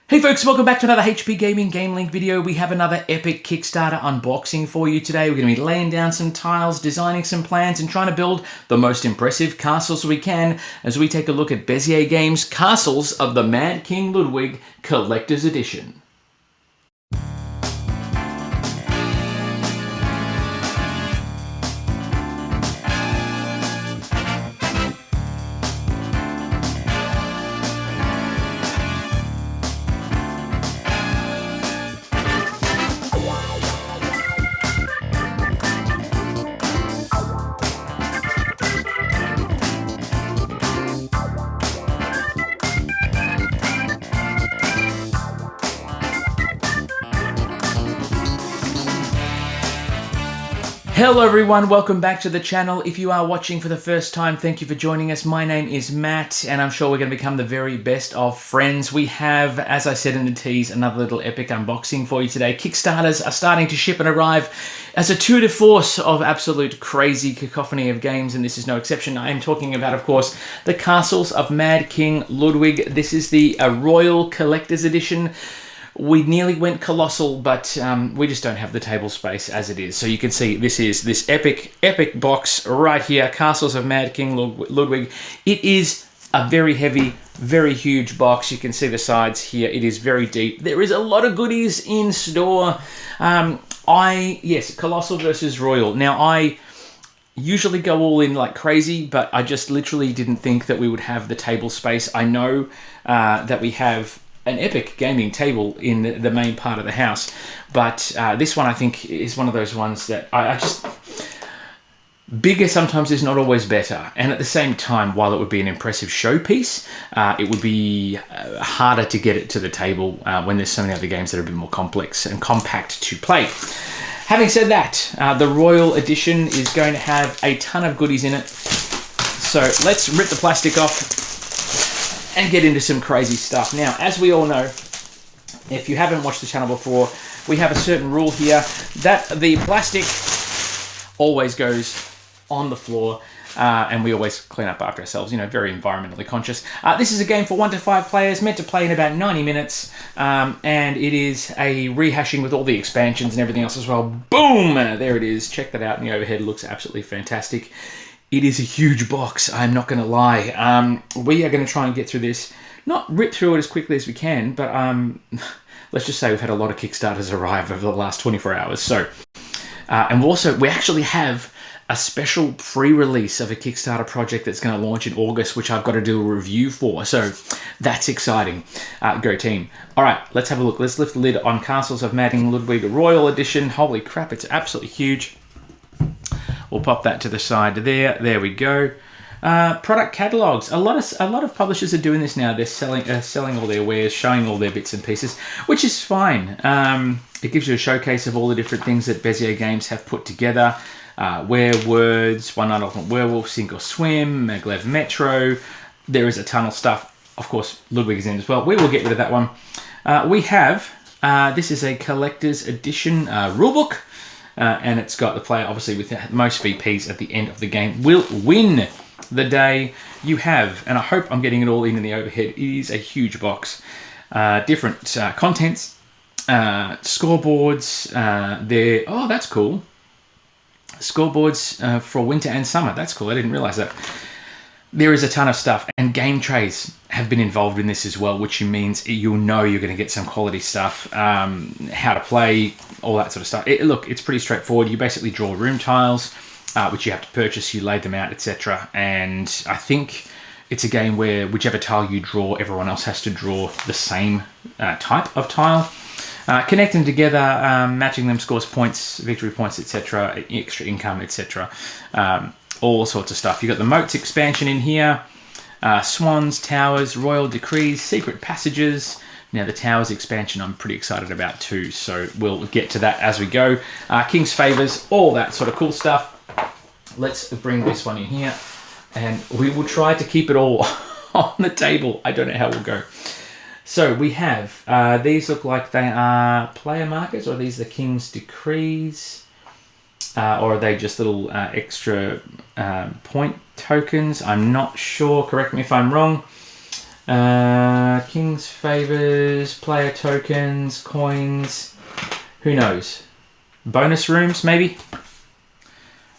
Hey folks, welcome back to another HP Gaming GameLink video. We have another epic Kickstarter unboxing for you today. We're going to be laying down some tiles, designing some plans, and trying to build the most impressive castles we can as we take a look at Bezier Games' Castles of the Mad King Ludwig Collector's Edition. Hello everyone, welcome back to the channel. If you are watching for the first time, thank you for joining us. My name is Matt, and I'm sure we're going to become the very best of friends. We have, as I said in the tease, another little epic unboxing for you today. Kickstarters are starting to ship and arrive as a tour de force of absolute crazy cacophony of games, and this is no exception. I am talking about, of course, the Castles of Mad King Ludwig. This is the Royal Collector's Edition. We nearly went colossal, but we just don't have the table space as it is. So you can see this is this epic box right here, Castles of Mad King Ludwig. It is a very heavy, very huge box. You can see the sides here. It is very deep. There is a lot of goodies in store. Yes, Colossal versus Royal. Now, I usually go all in like crazy, but I just literally didn't think that we would have the table space. I know that we have an epic gaming table in the main part of the house, but this one I think is one of those ones that I just... Bigger sometimes is not always better, and at the same time, while it would be an impressive showpiece, it would be harder to get it to the table when there's so many other games that are a bit more complex and compact to play. Having said that, the Royal Edition is going to have a ton of goodies in it, so let's rip the plastic off and get into some crazy stuff. Now, as we all know, if you haven't watched the channel before, we have a certain rule here that the plastic always goes on the floor, and we always clean up after ourselves, you know, very environmentally conscious. This is a game for 1 to 5 players, meant to play in about 90 minutes, and it is a rehashing with all the expansions and everything else as well. Boom! There it is. Check that out in the overhead. It looks absolutely fantastic. It is a huge box, I'm not going to lie. We are going to try and get through this, not rip through it as quickly as we can, but let's just say we've had a lot of Kickstarters arrive over the last 24 hours. So, and we actually have a special pre-release of a Kickstarter project that's going to launch in August, which I've got to do a review for. So that's exciting. Go team. All right, let's have a look. Let's lift the lid on Castles of Mad King Ludwig Royal Edition. Holy crap, it's absolutely huge. We'll pop that to the side there. There we go. Product catalogs. A lot of publishers are doing this now. They're selling all their wares, showing all their bits and pieces, which is fine. It gives you a showcase of all the different things that Bezier Games have put together. Werewords, One Night Ultimate Werewolf, Sink or Swim, Maglev Metro. There is a ton of stuff. Of course, Ludwig is in as well. We will get rid of that one. We have, this is a collector's edition rulebook. And it's got the player, obviously, with the most VPs at the end of the game will win the day. You have, and I hope I'm getting it all in the overhead, it is a huge box. Different contents, scoreboards, oh, that's cool. Scoreboards for winter and summer, that's cool, I didn't realize that. There is a ton of stuff, and game trays have been involved in this as well, which means you'll know you're going to get some quality stuff, how to play, all that sort of stuff. Look, it's pretty straightforward. You basically draw room tiles, which you have to purchase, you lay them out, etc. And I think it's a game where whichever tile you draw, everyone else has to draw the same type of tile. Connect them together, matching them scores points, victory points, etc., extra income, etc. All sorts of stuff. You've got the Moats expansion in here, Swans, Towers, Royal Decrees, Secret Passages. Now the Towers expansion I'm pretty excited about too, so we'll get to that as we go. King's Favors, all that sort of cool stuff. Let's bring this one in here, and we will try to keep it all on the table. I don't know how we'll go. So we have, these look like they are player markers, or are these the King's Decrees? Or are they just little extra point tokens? I'm not sure. Correct me if I'm wrong. King's favors, player tokens, coins. Who knows? Bonus rooms, maybe?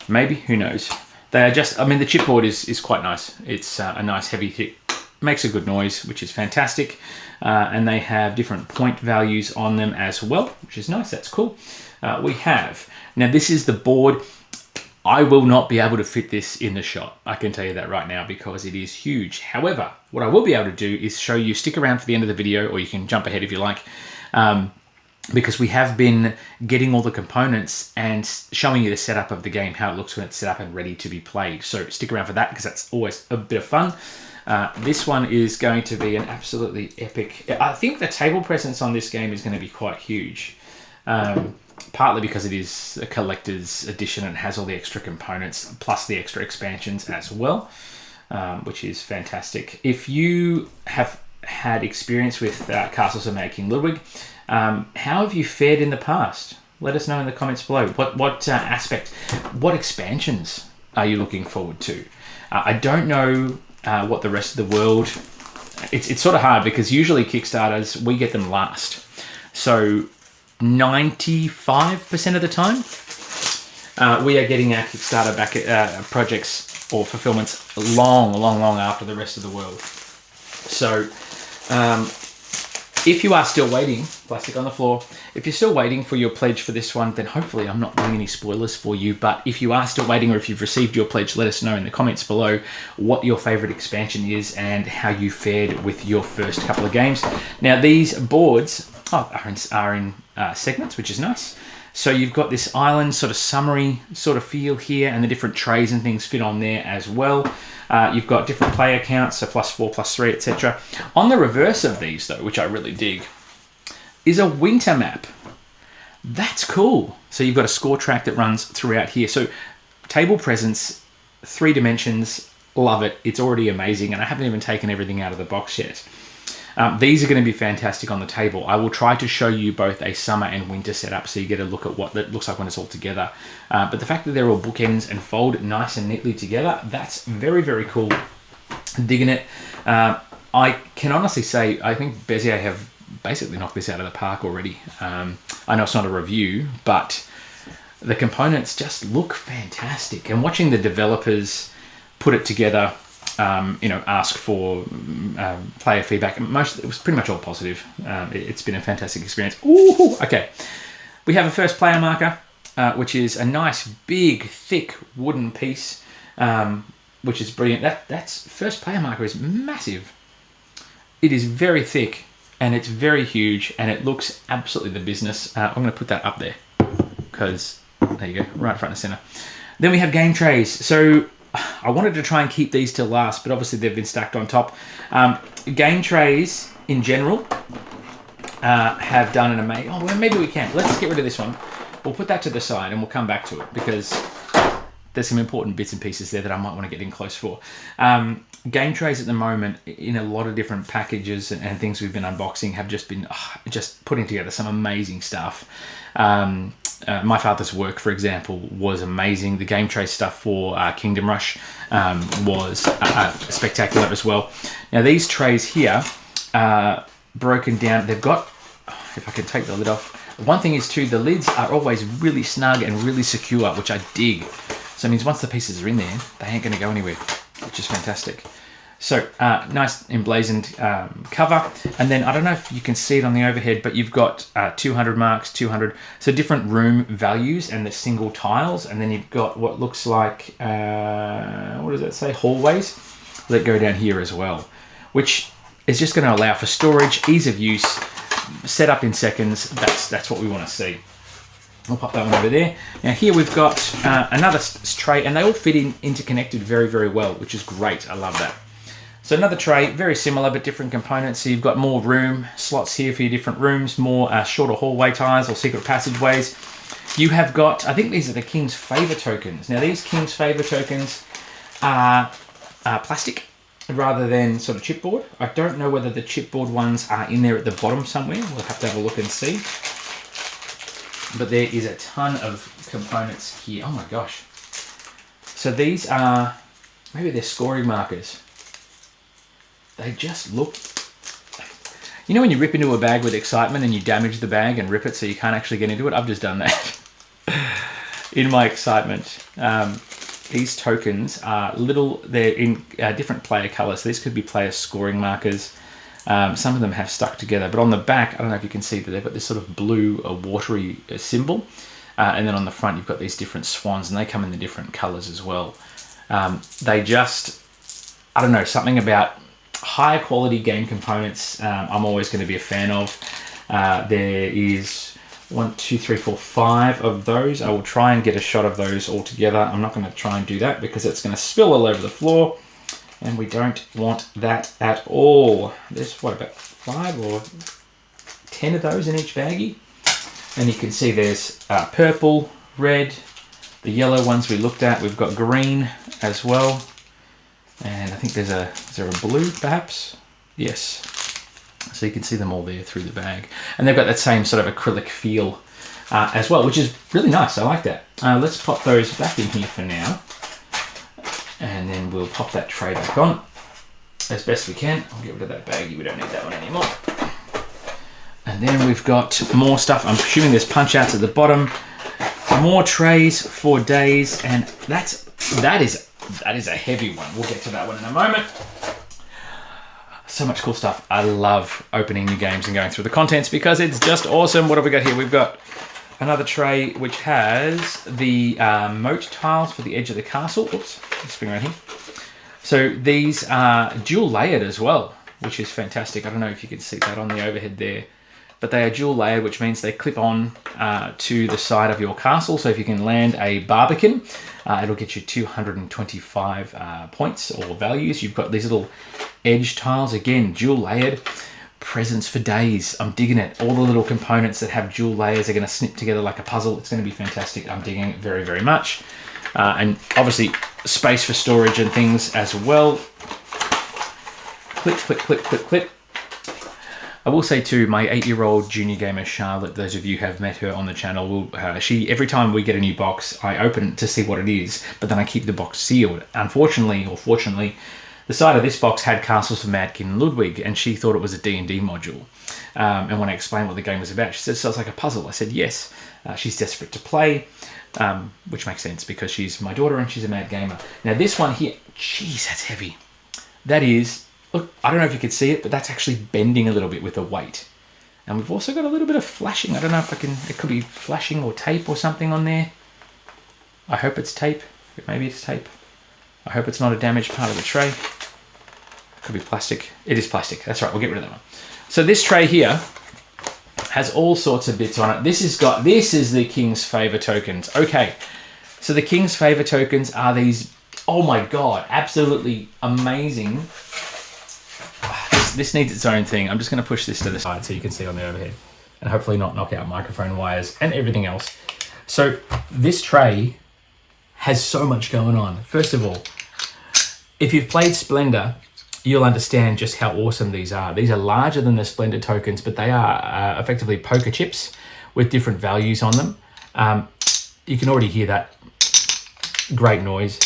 Maybe, who knows? They are just, I mean, the chipboard is quite nice. It's a nice heavy hit. Makes a good noise, which is fantastic. And they have different point values on them as well, which is nice. That's cool. We have, now this is the board. I will not be able to fit this in the shop. I can tell you that right now because it is huge. However, what I will be able to do is show you, stick around for the end of the video, or you can jump ahead if you like, because we have been getting all the components and showing you the setup of the game, how it looks when it's set up and ready to be played. So stick around for that because that's always a bit of fun. This one is going to be an absolutely epic. I think the table presence on this game is going to be quite huge. Partly because it is a collector's edition and has all the extra components plus the extra expansions as well, which is fantastic. If you have had experience with Castles of Mad King Ludwig, how have you fared in the past? Let us know in the comments below. What aspect, what expansions are you looking forward to? I don't know what the rest of the world... It's sort of hard because usually Kickstarters, we get them last. So 95% of the time, we are getting our Kickstarter back projects or fulfillments long after the rest of the world. So if you are still waiting, plastic on the floor, if you're still waiting for your pledge for this one, then hopefully I'm not doing any spoilers for you. But if you are still waiting, or if you've received your pledge, let us know in the comments below what your favorite expansion is and how you fared with your first couple of games. Now these boards are in segments, which is nice. So you've got this island sort of summary sort of feel here, and the different trays and things fit on there as well. You've got different player counts, so +4, +3, etc. On the reverse of these, though, which I really dig, is a winter map. That's cool. So you've got a score track that runs throughout here. So table presence, 3 dimensions, love it. It's already amazing, and I haven't even taken everything out of the box yet. These are going to be fantastic on the table. I will try to show you both a summer and winter setup so you get a look at what that looks like when it's all together. But the fact that they're all bookends and fold nice and neatly together, that's very, very cool. Digging it. I can honestly say I think Bezier have basically knocked this out of the park already. I know it's not a review, but the components just look fantastic. And watching the developers put it together, ask for player feedback. It was pretty much all positive. It's been a fantastic experience. Ooh, okay. We have a first player marker, which is a nice, big, thick wooden piece, which is brilliant. That's first player marker is massive. It is very thick and it's very huge and it looks absolutely the business. I'm going to put that up there because there you go, right front and center. Then we have game trays. So I wanted to try and keep these till last, but obviously they've been stacked on top. Game trays in general have done an amazing... Oh, well, maybe we can. Let's get rid of this one. We'll put that to the side and we'll come back to it because there's some important bits and pieces there that I might want to get in close for. Game trays at the moment, in a lot of different packages and things we've been unboxing, have just been just putting together some amazing stuff. My Father's Work, for example, was amazing. The game tray stuff for Kingdom Rush was spectacular as well. Now these trays here are broken down. They've got, if I can take the lid off. One thing is too, the lids are always really snug and really secure, which I dig. So it means once the pieces are in there, they ain't gonna go anywhere, which is fantastic. So nice emblazoned cover, and then I don't know if you can see it on the overhead, but you've got 200 marks, 200, so different room values and the single tiles, and then you've got what looks like, what does that say, hallways that go down here as well, which is just going to allow for storage, ease of use, set up in seconds. That's what we want to see. I'll pop that one over there. Now here we've got another tray, and they all fit in interconnected very, very well, which is great. I love that. So another tray, very similar but different components. So you've got more room slots here for your different rooms, more shorter hallway ties or secret passageways. You have got, I think these are the King's Favor tokens. Now these King's Favor tokens are plastic rather than sort of chipboard. I don't know whether the chipboard ones are in there at the bottom somewhere. We'll have to have a look and see. But there is a ton of components here. Oh my gosh. So these are, maybe they're scoring markers. they just look... You know when you rip into a bag with excitement and you damage the bag and rip it so you can't actually get into it? I've just done that in my excitement. These tokens are they're in different player colors. So these could be player scoring markers. Some of them have stuck together, but on the back, I don't know if you can see that they've got this sort of blue, watery symbol. And then on the front, you've got these different swans, and they come in the different colors as well. They just, I don't know, something about higher quality game components I'm always going to be a fan of. There is 1, 2, 3, 4, 5 of those. I will try and get a shot of those all together. I'm not going to try and do that because it's going to spill all over the floor, and we don't want that at all. There's what, about 5 or 10 of those in each baggie, and you can see there's purple, red, the yellow ones we looked at. We've got green as well, and I think is there a blue perhaps? Yes. So you can see them all there through the bag. And they've got that same sort of acrylic feel as well, which is really nice. I like that. Let's pop those back in here for now. And then we'll pop that tray back on as best we can. I'll get rid of that baggie. We don't need that one anymore. And then we've got more stuff. I'm assuming there's punch outs at the bottom. More trays for days. And that is a heavy one. We'll get to that one in a moment. So much cool stuff. I love opening new games and going through the contents because it's just awesome. What have we got here? We've got another tray which has the moat tiles for the edge of the castle. Oops, let's bring right here. So these are dual layered as well, which is fantastic. I don't know if you can see that on the overhead there, but they are dual layered, which means they clip on to the side of your castle. So if you can land a barbican, it'll get you 225 points or values. You've got these little edge tiles, again, dual layered. Presents for days. I'm digging it. All the little components that have dual layers are going to snip together like a puzzle. It's going to be fantastic. I'm digging it very, very much. And obviously space for storage and things as well. Clip, clip, clip, clip, clip. I will say too, my 8-year-old junior gamer Charlotte, those of you who have met her on the channel, she every time we get a new box, I open it to see what it is, but then I keep the box sealed. Unfortunately, or fortunately, the side of this box had Castles of Mad King Ludwig, and she thought it was a D&D module. And when I explained what the game was about, she said, sounds like a puzzle. I said, yes. She's desperate to play, which makes sense because she's my daughter and she's a mad gamer. Now this one here, geez, that's heavy. That is, look, I don't know if you can see it, but that's actually bending a little bit with the weight. And we've also got a little bit of flashing. I don't know if I can, it could be flashing or tape or something on there. I hope it's tape. Maybe it's tape. I hope it's not a damaged part of the tray. Could be plastic. It is plastic. That's right. We'll get rid of that one. So this tray here has all sorts of bits on it. This is the King's Favor tokens. Okay. So the King's Favor tokens are these, oh my God, absolutely amazing. This needs its own thing. I'm just going to push this to the side so you can see on the overhead and hopefully not knock out microphone wires and everything else. So this tray has so much going on. First of all, if you've played Splendor, you'll understand just how awesome these are. These are larger than the Splendor tokens, but they are effectively poker chips with different values on them. You can already hear that great noise.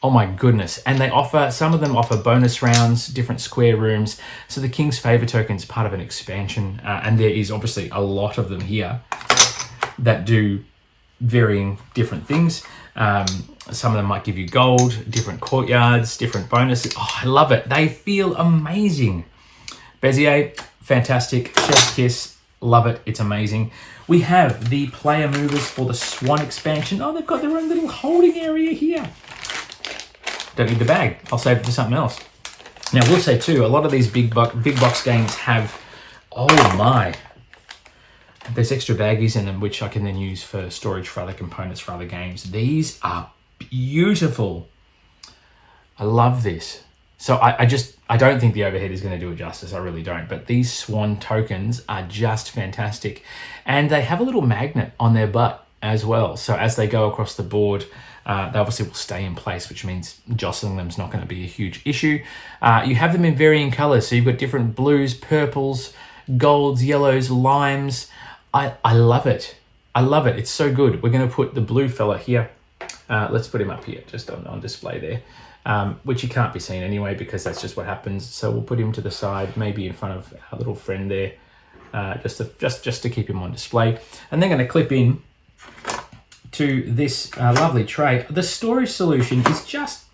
Oh my goodness. And they offer, some of them offer bonus rounds, different square rooms. So the King's Favor token is part of an expansion. And there is obviously a lot of them here that do varying different things. Some of them might give you gold, different courtyards, different bonuses. Oh, I love it. They feel amazing. Bezier, fantastic. Chef's Kiss, love it. It's amazing. We have the player movers for the Swan expansion. Oh, they've got their own little holding area here. Don't need the bag. I'll save it for something else. Now, we'll say too, a lot of these big box games have, oh my, there's extra baggies in them, which I can then use for storage for other components for other games. These are beautiful. I love this. So I don't think the overhead is going to do it justice. I really don't. But these Swan tokens are just fantastic. And they have a little magnet on their butt as well. So as they go across the board, they obviously will stay in place, which means jostling them is not going to be a huge issue. You have them in varying colors. So you've got different blues, purples, golds, yellows, limes. I love it. I love it. It's so good. We're going to put the blue fella here. Let's put him up here, just on display there. which you can't be seen anyway because that's just what happens. So we'll put him to the side, maybe in front of our little friend there, just to keep him on display. And they're going to clip in to this lovely tray. The storage solution is just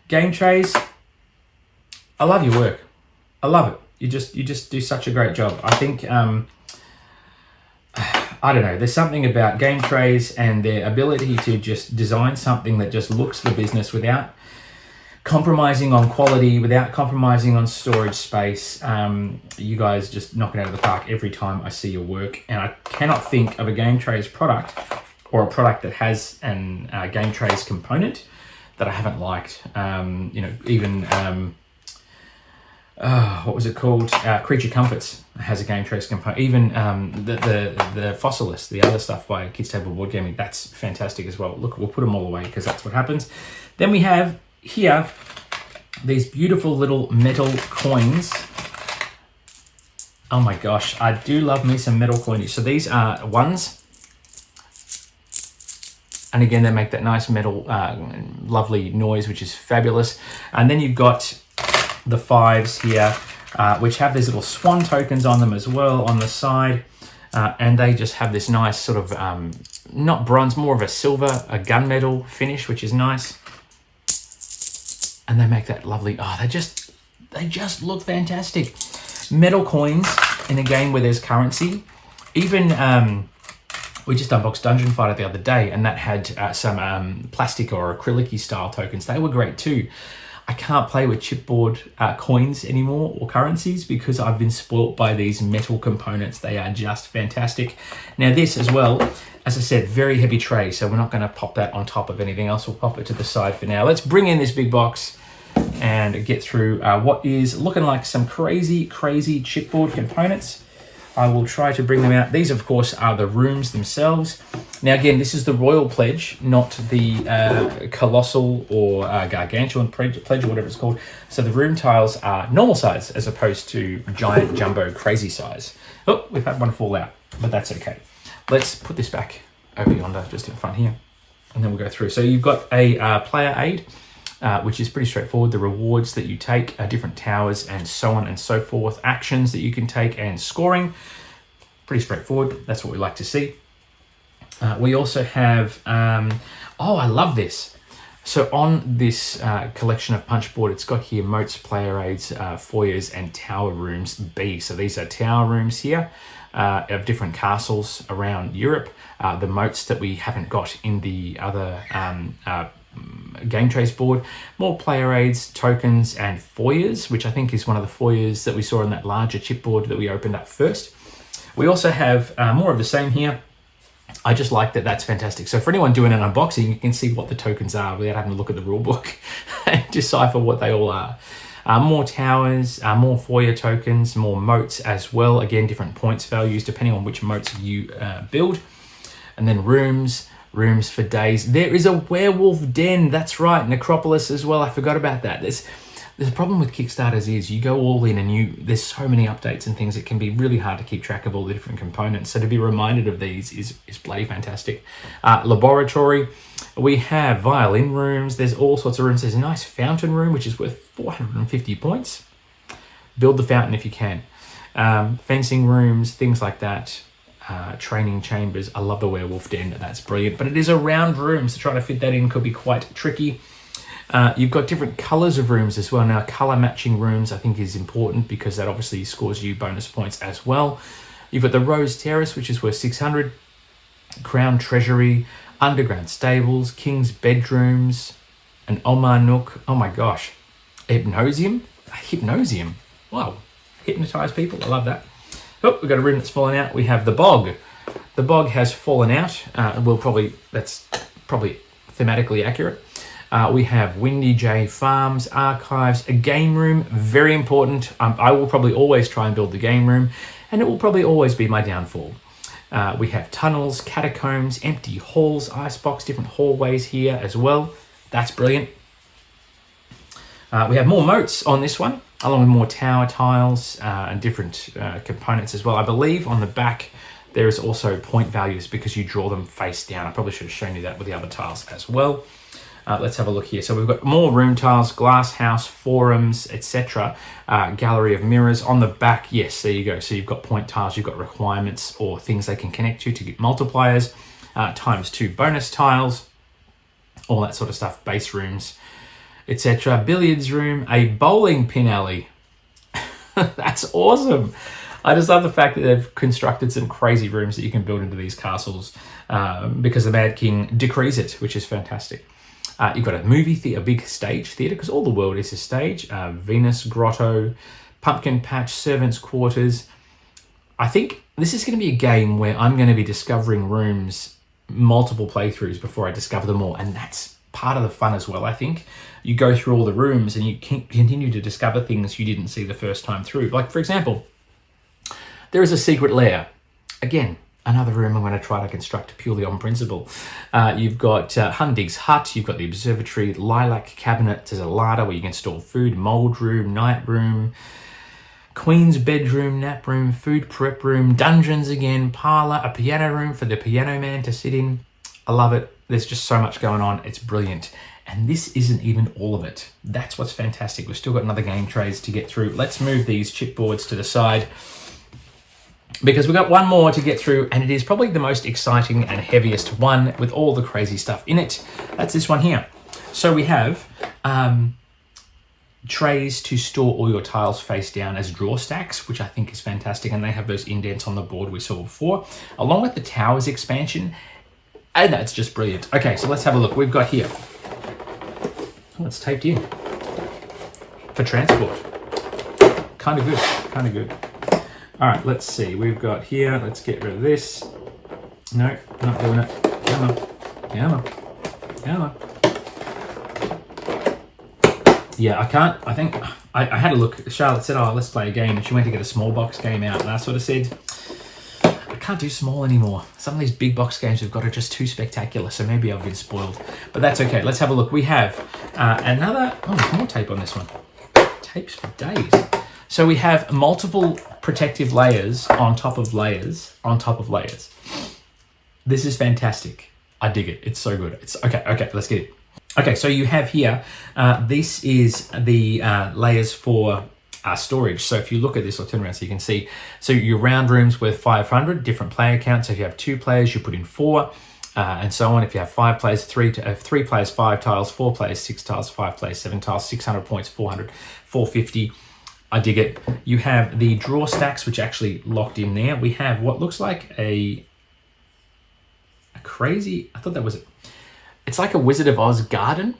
game trays. I love your work. I love it. You just do such a great job. I think I don't know, there's something about game trays and their ability to just design something that just looks the business without compromising on quality, without compromising on storage space. You guys just knock it out of the park every time I see your work. And I cannot think of a Game Trays product or a product that has an Game Trays component that I haven't liked. Even what was it called? Creature Comforts has a Game Trays component. Even the Fossilis, the other stuff by Kids Table Board Gaming, that's fantastic as well. Look, we'll put them all away because that's what happens. Then we have here these beautiful little metal coins. Oh my gosh, I do love me some metal coinage. So these are ones. And again, they make that nice metal, lovely noise, which is fabulous. And then you've got the fives here, which have these little swan tokens on them as well on the side. And they just have this nice sort of, not bronze, more of a silver, a gunmetal finish, which is nice. And they make that lovely, they just look fantastic. Metal coins in a game where there's currency. Even, we just unboxed Dungeon Fighter the other day, and that had some plastic or acrylic-y style tokens. They were great too. I can't play with chipboard coins anymore or currencies because I've been spoilt by these metal components. They are just fantastic. Now this as well, as I said, very heavy tray, so we're not going to pop that on top of anything else. We'll pop it to the side for now. Let's bring in this big box and get through what is looking like some crazy chipboard components. I will try to bring them out. These, of course, are the rooms themselves. Now, again, this is the Royal Pledge, not the Colossal or Gargantuan Pledge or whatever it's called. So the room tiles are normal size as opposed to giant, jumbo, crazy size. Oh, we've had one fall out, but that's okay. Let's put this back over yonder, just in front here, and then we'll go through. So you've got a player aid, which is pretty straightforward. The rewards that you take are different towers and so on and so forth. Actions that you can take and scoring. Pretty straightforward. That's what we like to see. We also have, I love this. So on this collection of Punchboard, it's got here moats, player aids, foyers, and tower rooms B. So these are tower rooms here of different castles around Europe. The moats that we haven't got in the other Game Trays board. More player aids, tokens, and foyers, which I think is one of the foyers that we saw in that larger chipboard that we opened up first. We also have more of the same here. I just like that. That's fantastic. So for anyone doing an unboxing, you can see what the tokens are without having to look at the rule book and decipher what they all are. More towers, more foyer tokens, more moats as well. Again, different points values depending on which moats you build. And then rooms for days. There is a werewolf den. That's right, Necropolis as well. I forgot about that. There's a problem with Kickstarters is you go all in and there's so many updates and things, it can be really hard to keep track of all the different components. So to be reminded of these is bloody fantastic. Laboratory, we have violin rooms, there's all sorts of rooms. There's a nice fountain room, which is worth 450 points. Build the fountain if you can. Fencing rooms, things like that. Training chambers. I love the werewolf den, that's brilliant. But it is a round room, so trying to fit that in could be quite tricky. You've got different colors of rooms as well. Now, color matching rooms I think is important because that obviously scores you bonus points as well. You've got the Rose Terrace, which is worth 600. Crown Treasury, Underground Stables, King's Bedrooms, an Omar Nook. Oh my gosh. Hypnosium? A Hypnosium. Wow. Hypnotize people. I love that. Oh, we've got a room that's fallen out. We have the Bog. The Bog has fallen out. That's probably thematically accurate. We have Windy J Farms, Archives, a game room, very important. I will probably always try and build the game room, and it will probably always be my downfall. We have tunnels, catacombs, empty halls, icebox, different hallways here as well. That's brilliant. We have more moats on this one, along with more tower tiles and different components as well. I believe on the back there is also point values because you draw them face down. I probably should have shown you that with the other tiles as well. Let's have a look here. So we've got more room tiles, glass house, forums, etc. Gallery of mirrors. On the back, yes, there you go. So you've got point tiles, you've got requirements or things they can connect to get multipliers, ×2 bonus tiles, all that sort of stuff, base rooms, etc. Billiards room, a bowling pin alley. That's awesome. I just love the fact that they've constructed some crazy rooms that you can build into these castles because the Mad King decrees it, which is fantastic. You've got a movie theatre, a big stage theatre, because all the world is a stage. Venus Grotto, Pumpkin Patch, Servants' Quarters. I think this is going to be a game where I'm going to be discovering rooms, multiple playthroughs before I discover them all, and that's part of the fun as well, I think. You go through all the rooms and you continue to discover things you didn't see the first time through. Like, for example, there is a secret lair. Again, another room I'm going to try to construct purely on principle. You've got Hundig's hut, you've got the observatory, lilac cabinet, there's a larder where you can store food, mold room, night room, queen's bedroom, nap room, food prep room, dungeons again, parlour, a piano room for the piano man to sit in. I love it. There's just so much going on. It's brilliant. And this isn't even all of it. That's what's fantastic. We've still got another game trays to get through. Let's move these chipboards to the side because we've got one more to get through, and it is probably the most exciting and heaviest one with all the crazy stuff in it. That's this one here. So we have trays to store all your tiles face down as drawer stacks, which I think is fantastic, and they have those indents on the board we saw before, along with the towers expansion, and that's just brilliant. Okay, so let's have a look. We've got here, oh, it's taped in for transport. Kind of good, kind of good. All right, let's see. We've got here, let's get rid of this. No, not doing it. Come on, come on, come on. Yeah, I can't, I think, I had a look. Charlotte said, oh, let's play a game. And she went to get a small box game out. And I sort of said, I can't do small anymore. Some of these big box games we've got are just too spectacular. So maybe I've been spoiled. But that's okay. Let's have a look. We have another, oh, there's more tape on this one. Tapes for days. So we have multiple protective layers on top of layers on top of layers. This is fantastic. I dig it. It's so good. It's okay, let's get it. Okay, so you have here, this is the layers for storage. So if you look at this, I'll turn around so you can see. So your round rooms with 500, different player counts. So if you have 2 players, you put in 4, and so on. If you have 5 players, 3 players, 5 tiles, 4 players, 6 tiles, 5 players, 7 tiles, 600 points, 400, 450. I dig it. You have the drawer stacks, which actually locked in there. We have what looks like a crazy, I thought that was it. It's like a Wizard of Oz garden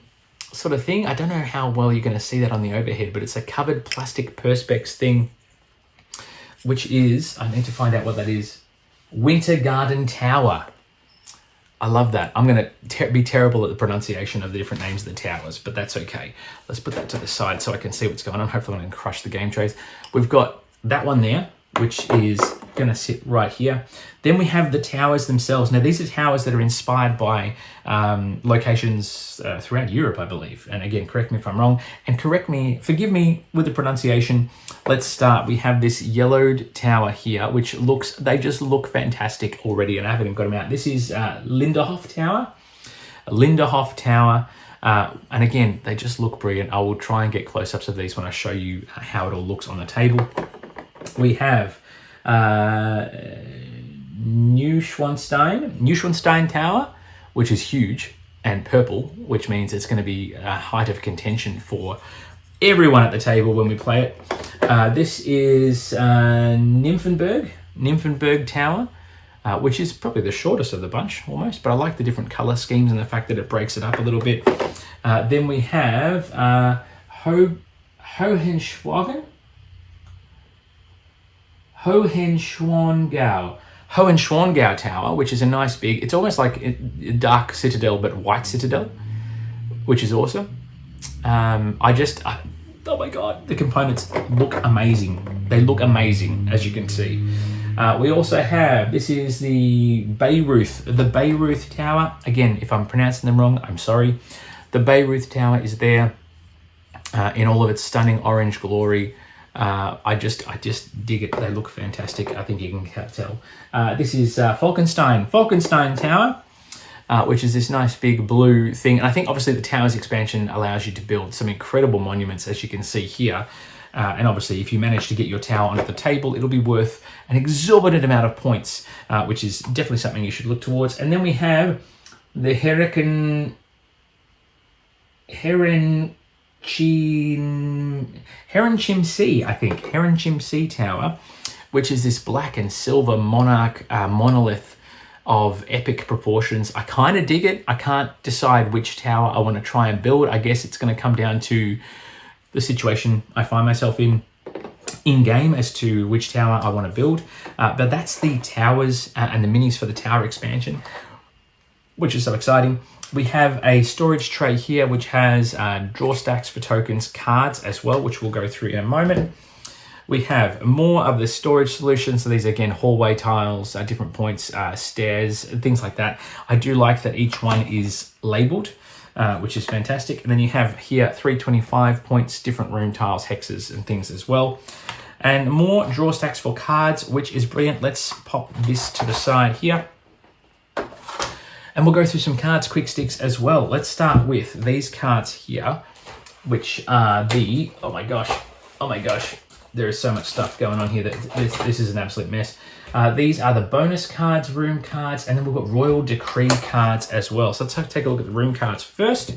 sort of thing. I don't know how well you're going to see that on the overhead, but it's a covered plastic perspex thing, which is, I need to find out what that is. Winter Garden Tower. I love that. I'm going to be terrible at the pronunciation of the different names of the towers, but that's okay. Let's put that to the side so I can see what's going on. Hopefully I'm going to crush the game trays. We've got that one there, which is going to sit right here. Then we have the towers themselves. Now, these are towers that are inspired by locations throughout Europe, I believe. And again, correct me if I'm wrong. And forgive me with the pronunciation. Let's start. We have this yellowed tower here, which they just look fantastic already. And I haven't even got them out. This is Linderhof Tower. Linderhof Tower. And again, they just look brilliant. I will try and get close-ups of these when I show you how it all looks on the table. We have Neuschwanstein Tower, which is huge and purple, which means it's going to be a height of contention for everyone at the table when we play it. This is Nymphenburg Tower, which is probably the shortest of the bunch almost, but I like the different color schemes and the fact that it breaks it up a little bit. Then we have Hohenschwangau Tower, which is a nice big, it's almost like a dark citadel, but white citadel, which is awesome. Oh my God, the components look amazing. They look amazing, as you can see. We also have, this is the Bayreuth Tower. Again, if I'm pronouncing them wrong, I'm sorry. The Bayreuth Tower is there in all of its stunning orange glory. I just dig it. They look fantastic. I think you can tell. This is Falkenstein Tower. which is this nice big blue thing. And I think obviously the Towers expansion allows you to build some incredible monuments, as you can see here. And obviously if you manage to get your tower onto the table, it'll be worth an exorbitant amount of points, which is definitely something you should look towards. And then we have the Heron Chimsea, I think. Heron Chimsea Tower, which is this black and silver monarch monolith of epic proportions. I kind of dig it. I can't decide which tower I want to try and build. I guess it's going to come down to the situation I find myself in game as to which tower I want to build. But that's the towers and the minis for the tower expansion, which is so exciting. We have a storage tray here, which has draw stacks for tokens, cards as well, which we'll go through in a moment. We have more of the storage solutions. So these are, again, hallway tiles, different points, stairs, things like that. I do like that each one is labeled, which is fantastic. And then you have here 325 points, different room tiles, hexes and things as well. And more draw stacks for cards, which is brilliant. Let's pop this to the side here. And we'll go through some cards, quick sticks as well. Let's start with these cards here, which are the, oh my gosh, there is so much stuff going on here that this is an absolute mess. These are the bonus cards, room cards, and then we've got Royal Decree cards as well. So let's take a look at the room cards first.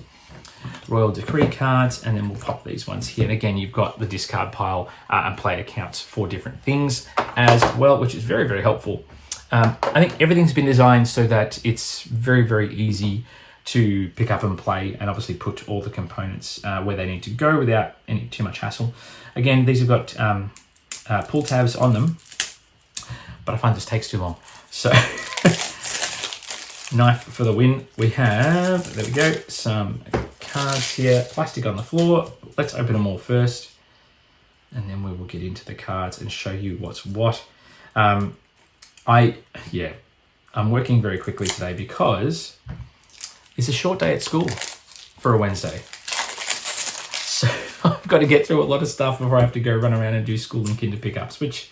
Royal Decree cards, and then we'll pop these ones here. And again, you've got the discard pile and player counts for different things as well, which is very, very helpful. I think everything's been designed so that it's very, very easy to pick up and play, and obviously put all the components where they need to go without too much hassle. Again, these have got pull tabs on them, but I find this takes too long. So knife for the win. We have, there we go, some cards here, plastic on the floor. Let's open them all first, and then we will get into the cards and show you what's what. I'm working very quickly today because it's a short day at school for a Wednesday. So I've got to get through a lot of stuff before I have to go run around and do school and kinder pickups, which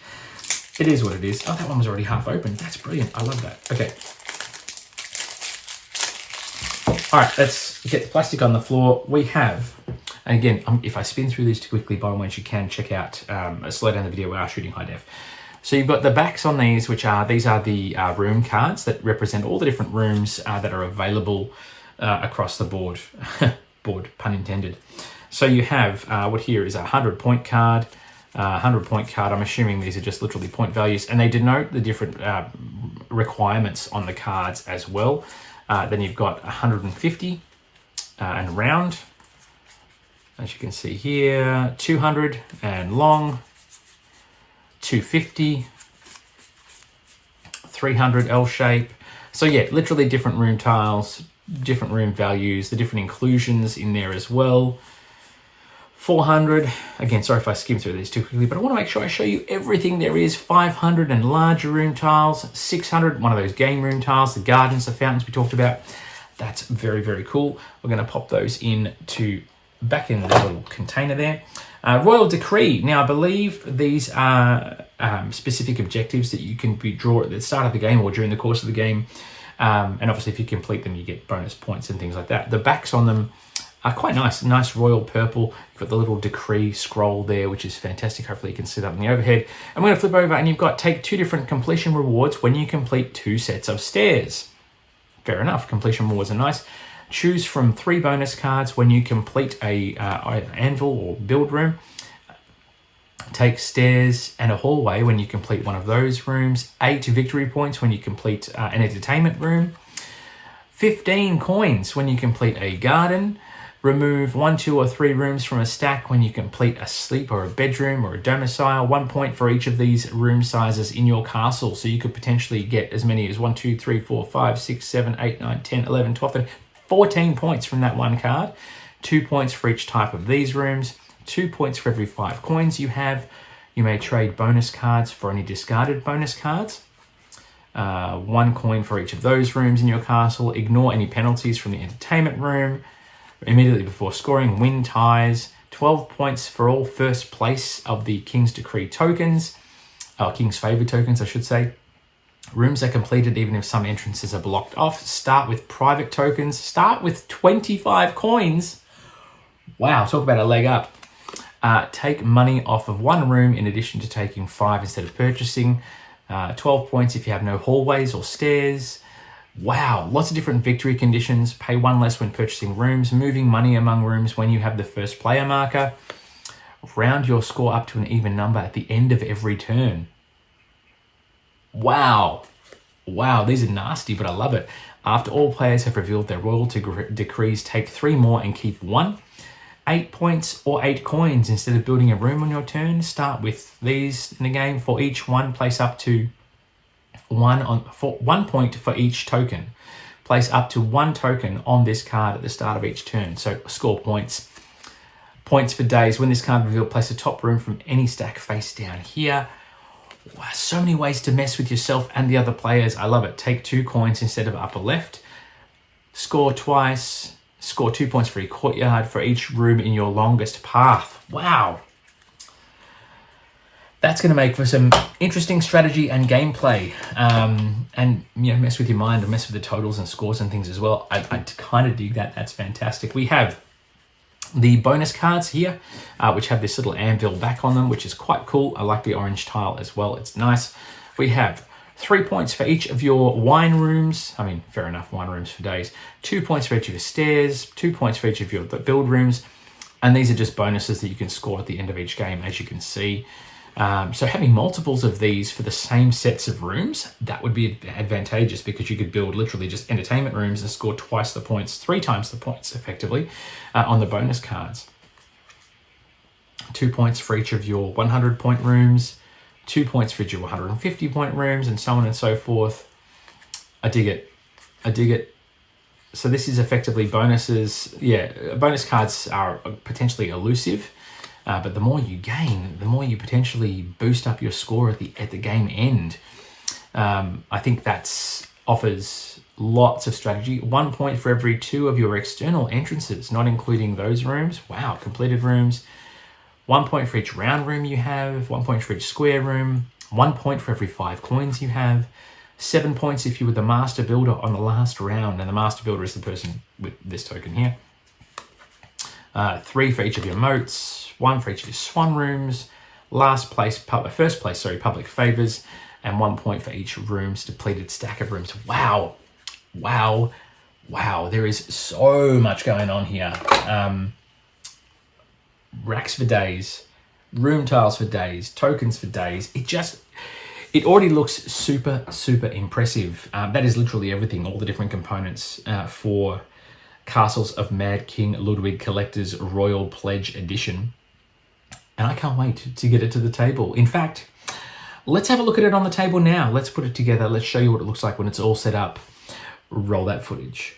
it is what it is. Oh, that one was already half open. That's brilliant. I love that. Okay. All right, let's get the plastic on the floor. We have, and again, if I spin through these too quickly, by all means, you can check out, slow down the video. We are shooting high def. So you've got the backs on these, these are the room cards that represent all the different rooms that are available across the board. Board, pun intended. So you have, what here is a 100-point card. 100-point card, I'm assuming these are just literally point values, and they denote the different requirements on the cards as well. Then you've got 150 and round, as you can see here, 200 and long, 250, 300 L shape. So yeah, literally different room tiles, different room values, the different inclusions in there as well. 400, again, sorry if I skim through these too quickly, but I want to make sure I show you everything there is. 500 and larger room tiles, 600, one of those game room tiles, the gardens, the fountains we talked about. That's very, very cool. We're going to pop those back in the little container there. Royal Decree. Now, I believe these are specific objectives that you can draw at the start of the game or during the course of the game. And obviously, if you complete them, you get bonus points and things like that. The backs on them are quite nice royal purple. You've got the little decree scroll there, which is fantastic. Hopefully you can see that on the overhead. I'm going to flip over, and you've got take 2 different completion rewards when you complete 2 sets of stairs. Fair enough, completion rewards are nice. Choose from 3 bonus cards when you complete either anvil or build room. Take stairs and a hallway when you complete one of those rooms. 8 victory points when you complete an entertainment room. 15 coins when you complete a garden. Remove 1, 2, or 3 rooms from a stack when you complete a sleep or a bedroom or a domicile. 1 point for each of these room sizes in your castle. So you could potentially get as many as 1, 2, 3, 4, 5, 6, 7, 8, 9, 10, 11, 12, 13, 14 points from that one card. 2 points for each type of these rooms. 2 points for every 5 coins you have. You may trade bonus cards for any discarded bonus cards. 1 coin for each of those rooms in your castle. Ignore any penalties from the entertainment room. Immediately before scoring, win ties. 12 points for all first place of the King's Decree tokens. King's Favour tokens, I should say. Rooms are completed even if some entrances are blocked off. Start with private tokens. Start with 25 coins. Wow, talk about a leg up. Take money off of one room in addition to taking 5 instead of purchasing. 12 points if you have no hallways or stairs. Wow, lots of different victory conditions. Pay 1 less when purchasing rooms. Moving money among rooms when you have the first player marker. Round your score up to an even number at the end of every turn. Wow. Wow, these are nasty, but I love it. After all players have revealed their royal decrees, take 3 more and keep 1. 8 points or 8 coins instead of building a room on your turn. Start with these in the game. For each one, place up to 1 point for each token. Place up to 1 token on this card at the start of each turn. So score points. Points for days. When this card revealed, place a top room from any stack face down here. Wow, so many ways to mess with yourself and the other players. I love it. Take 2 coins instead of upper left. Score twice. Score 2 points for a courtyard for each room in your longest path. Wow. That's going to make for some interesting strategy and gameplay. And, you know, mess with your mind and mess with the totals and scores and things as well. I kind of dig that. That's fantastic. We have the bonus cards here, which have this little anvil back on them, which is quite cool. I like the orange tile as well. It's nice. We have 3 points for each of your wine rooms. I mean, fair enough, wine rooms for days. 2 points for each of your stairs. 2 points for each of your build rooms. And these are just bonuses that you can score at the end of each game, as you can see. So having multiples of these for the same sets of rooms, that would be advantageous because you could build literally just entertainment rooms and score twice the points, 3 times the points effectively on the bonus cards. 2 points for each of your 100-point rooms, 2 points for each of your 150-point rooms, and so on and so forth. I dig it. I dig it. So this is effectively bonuses. Yeah, bonus cards are potentially elusive. But the more you gain, the more you potentially boost up your score at the game end. I think that offers lots of strategy. 1 point for every 2 of your external entrances, not including those rooms. Wow, completed rooms. 1 point for each round room you have. 1 point for each square room. 1 point for every 5 coins you have. 7 points if you were the master builder on the last round, and the master builder is the person with this token here. 3 for each of your moats. 1 for each of your swan rooms, first place, public favors, and 1 point for each room's depleted stack of rooms. Wow, wow, wow. There is so much going on here. Racks for days, room tiles for days, tokens for days. It already looks super, super impressive. That is literally everything, all the different components for Castles of Mad King Ludwig Collector's Royal Pledge Edition. And I can't wait to get it to the table. In fact, let's have a look at it on the table now. Let's put it together. Let's show you what it looks like when it's all set up. Roll that footage.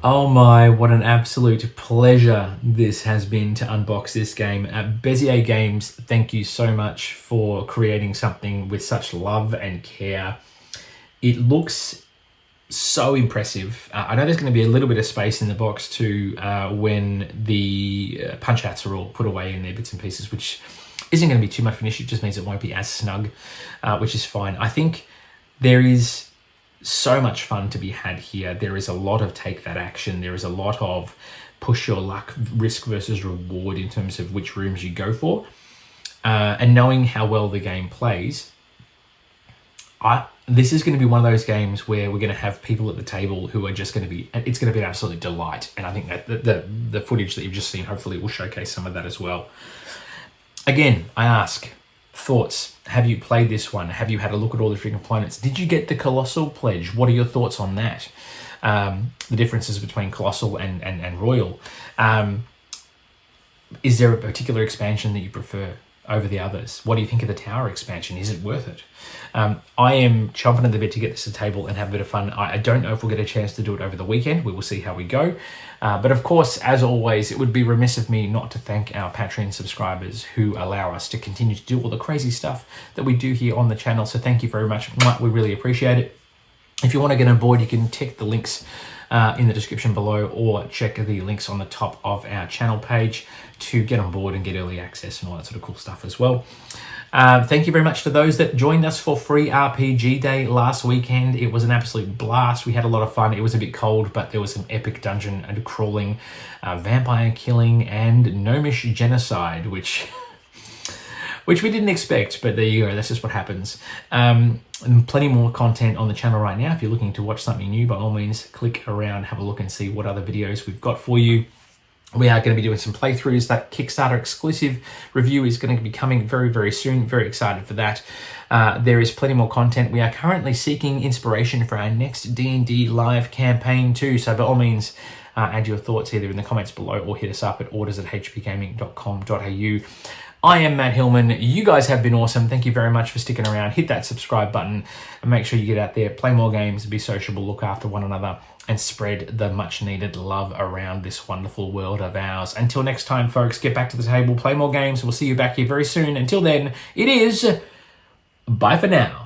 Oh my, what an absolute pleasure this has been to unbox this game. Bezier Games, thank you so much for creating something with such love and care. It looks so impressive. I know there's going to be a little bit of space in the box too when the punch outs are all put away in their bits and pieces, which isn't going to be too much of an issue. It just means it won't be as snug, which is fine. I think there is so much fun to be had here. There is a lot of take that action. There is a lot of push your luck, risk versus reward in terms of which rooms you go for. And knowing how well the game plays, this is going to be one of those games where we're going to have people at the table who are just going to be, it's going to be an absolute delight. And I think that the footage that you've just seen hopefully will showcase some of that as well. Again, I ask, thoughts? Have you played this one? Have you had a look at all the different components? Did you get the Colossal Pledge? What are your thoughts on that? The differences between Colossal and Royal. Is there a particular expansion that you prefer over the others? What do you think of the Tower expansion? Is it worth it? I am chomping at the bit to get this to the table and have a bit of fun. I don't know if we'll get a chance to do it over the weekend. We will see how we go. But of course, as always, it would be remiss of me not to thank our Patreon subscribers who allow us to continue to do all the crazy stuff that we do here on the channel. So thank you very much. We really appreciate it. If you want to get on board, you can check the links in the description below or check the links on the top of our channel page to get on board and get early access and all that sort of cool stuff as well. Thank you very much to those that joined us for Free RPG Day last weekend. It was an absolute blast. We had a lot of fun. It was a bit cold, but there was some epic dungeon and crawling, vampire killing, and gnomish genocide, which we didn't expect, but there you go. That's just what happens. And plenty more content on the channel right now. If you're looking to watch something new, by all means, click around, have a look and see what other videos we've got for you. We are going to be doing some playthroughs. That Kickstarter exclusive review is going to be coming very, very soon. Very excited for that. There is plenty more content. We are currently seeking inspiration for our next D&D live campaign too. So by all means, add your thoughts either in the comments below or hit us up at orders@hpgaming.com.au. I am Matt Hillman. You guys have been awesome. Thank you very much for sticking around. Hit that subscribe button and make sure you get out there, play more games, be sociable, look after one another, and spread the much needed love around this wonderful world of ours. Until next time, folks, get back to the table, play more games. We'll see you back here very soon. Until then, it is bye for now.